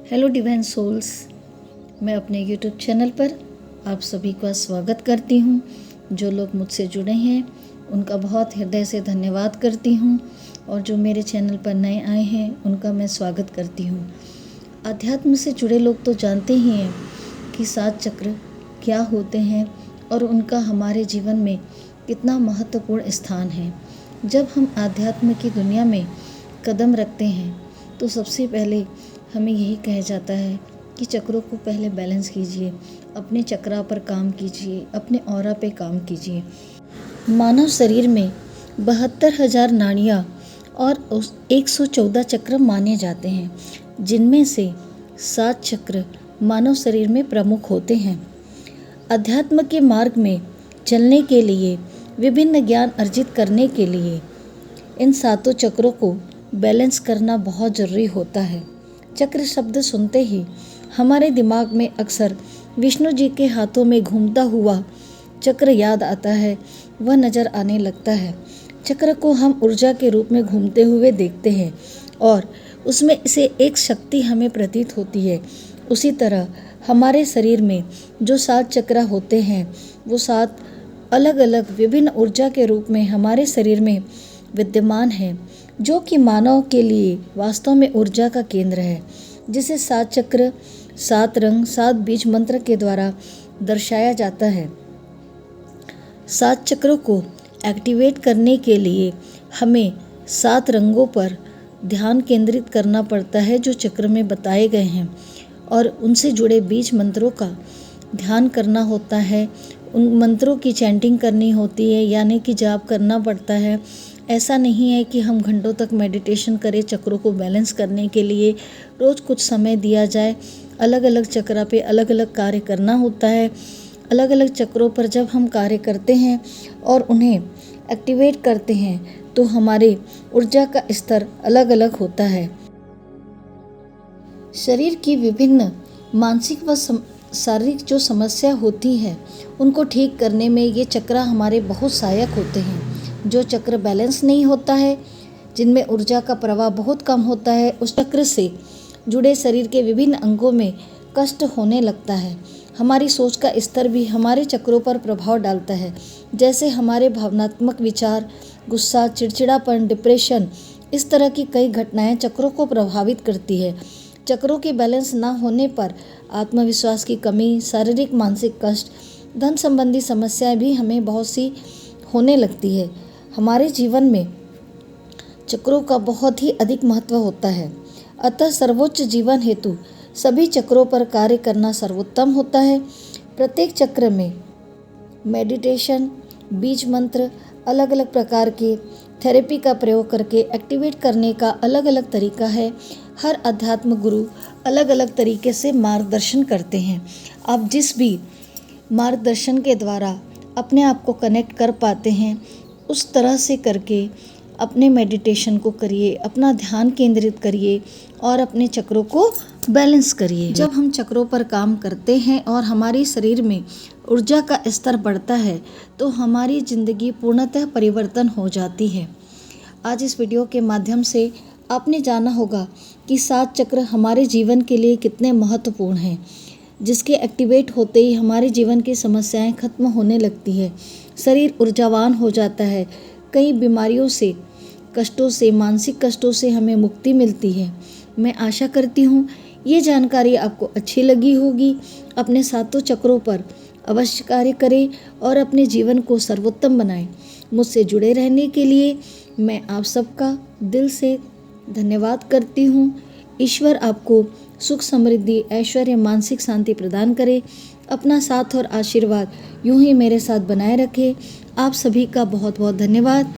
Hello divine souls, मैं अपने YouTube channel पर आप सभी का स्वागत करती हूँ। जो लोग मुझसे जुड़े हैं उनका बहुत हृदय से धन्यवाद करती हूँ और जो मेरे चैनल पर नए आए हैं उनका मैं स्वागत करती हूँ। अध्यात्म से जुड़े लोग तो जानते ही हैं कि 7 चक्र क्या होते हैं और उनका हमारे जीवन में कितना महत्वपूर्ण स्थान है। जब हम आध्यात्म की दुनिया में कदम रखते हैं तो सबसे पहले हमें यही कहा जाता है कि चक्रों को पहले बैलेंस कीजिए, अपने चक्रा पर काम कीजिए, अपने ऑरा पे काम कीजिए। मानव शरीर में 72,000 नाड़ियाँ और 114 चक्र माने जाते हैं, जिनमें से 7 चक्र मानव शरीर में प्रमुख होते हैं। अध्यात्म के मार्ग में चलने के लिए, विभिन्न ज्ञान अर्जित करने के लिए इन 7 चक्रों को बैलेंस करना बहुत ज़रूरी होता है। चक्र शब्द सुनते ही हमारे दिमाग में अक्सर विष्णु जी के हाथों में घूमता हुआ चक्र याद आता है, वह नज़र आने लगता है। चक्र को हम ऊर्जा के रूप में घूमते हुए देखते हैं और उसमें से एक शक्ति हमें प्रतीत होती है। उसी तरह हमारे शरीर में जो 7 चक्र होते हैं वो 7 अलग अलग विभिन्न ऊर्जा के रूप में हमारे शरीर में विद्यमान है, जो कि मानव के लिए वास्तव में ऊर्जा का केंद्र है, जिसे 7 चक्र, 7 रंग, 7 बीज मंत्र के द्वारा दर्शाया जाता है। 7 चक्रों को एक्टिवेट करने के लिए हमें 7 रंगों पर ध्यान केंद्रित करना पड़ता है जो चक्र में बताए गए हैं, और उनसे जुड़े बीज मंत्रों का ध्यान करना होता है। उन मंत्रों की चैंटिंग करनी होती है, यानी कि जाप करना पड़ता है। ऐसा नहीं है कि हम घंटों तक मेडिटेशन करें चक्रों को बैलेंस करने के लिए। रोज़ कुछ समय दिया जाए। अलग अलग चक्र पे अलग अलग कार्य करना होता है। अलग अलग चक्रों पर जब हम कार्य करते हैं और उन्हें एक्टिवेट करते हैं तो हमारे ऊर्जा का स्तर अलग अलग होता है। शरीर की विभिन्न मानसिक व शारीरिक जो समस्या होती है उनको ठीक करने में ये चक्र हमारे बहुत सहायक होते हैं। जो चक्र बैलेंस नहीं होता है, जिनमें ऊर्जा का प्रवाह बहुत कम होता है, उस चक्र से जुड़े शरीर के विभिन्न अंगों में कष्ट होने लगता है। हमारी सोच का स्तर भी हमारे चक्रों पर प्रभाव डालता है, जैसे हमारे भावनात्मक विचार, गुस्सा, चिड़चिड़ापन, डिप्रेशन, इस तरह की कई घटनाएं चक्रों को प्रभावित करती है। चक्रों के बैलेंस ना होने पर आत्मविश्वास की कमी, शारीरिक मानसिक कष्ट, धन संबंधी समस्याएं भी हमें बहुत सी होने लगती है। हमारे जीवन में चक्रों का बहुत ही अधिक महत्व होता है, अतः सर्वोच्च जीवन हेतु सभी चक्रों पर कार्य करना सर्वोत्तम होता है। प्रत्येक चक्र में मेडिटेशन, बीज मंत्र, अलग अलग प्रकार के थेरेपी का प्रयोग करके एक्टिवेट करने का अलग अलग तरीका है। हर अध्यात्म गुरु अलग अलग तरीके से मार्गदर्शन करते हैं। आप जिस भी मार्गदर्शन के द्वारा अपने आप को कनेक्ट कर पाते हैं, उस तरह से करके अपने मेडिटेशन को करिए, अपना ध्यान केंद्रित करिए और अपने चक्रों को बैलेंस करिए। जब हम चक्रों पर काम करते हैं और हमारे शरीर में ऊर्जा का स्तर बढ़ता है तो हमारी ज़िंदगी पूर्णतः परिवर्तन हो जाती है। आज इस वीडियो के माध्यम से आपने जाना होगा कि 7 चक्र हमारे जीवन के लिए कितने महत्वपूर्ण हैं, जिसके एक्टिवेट होते ही हमारे जीवन की समस्याएं खत्म होने लगती है। शरीर ऊर्जावान हो जाता है। कई बीमारियों से, कष्टों से, मानसिक कष्टों से हमें मुक्ति मिलती है। मैं आशा करती हूँ ये जानकारी आपको अच्छी लगी होगी। अपने 7 चक्रों पर अवश्य कार्य करें और अपने जीवन को सर्वोत्तम बनाएं। मुझसे जुड़े रहने के लिए मैं आप सबका दिल से धन्यवाद करती हूँ। ईश्वर आपको सुख, समृद्धि, ऐश्वर्य, मानसिक शांति प्रदान करे। अपना साथ और आशीर्वाद यूं ही मेरे साथ बनाए रखे। आप सभी का बहुत बहुत धन्यवाद।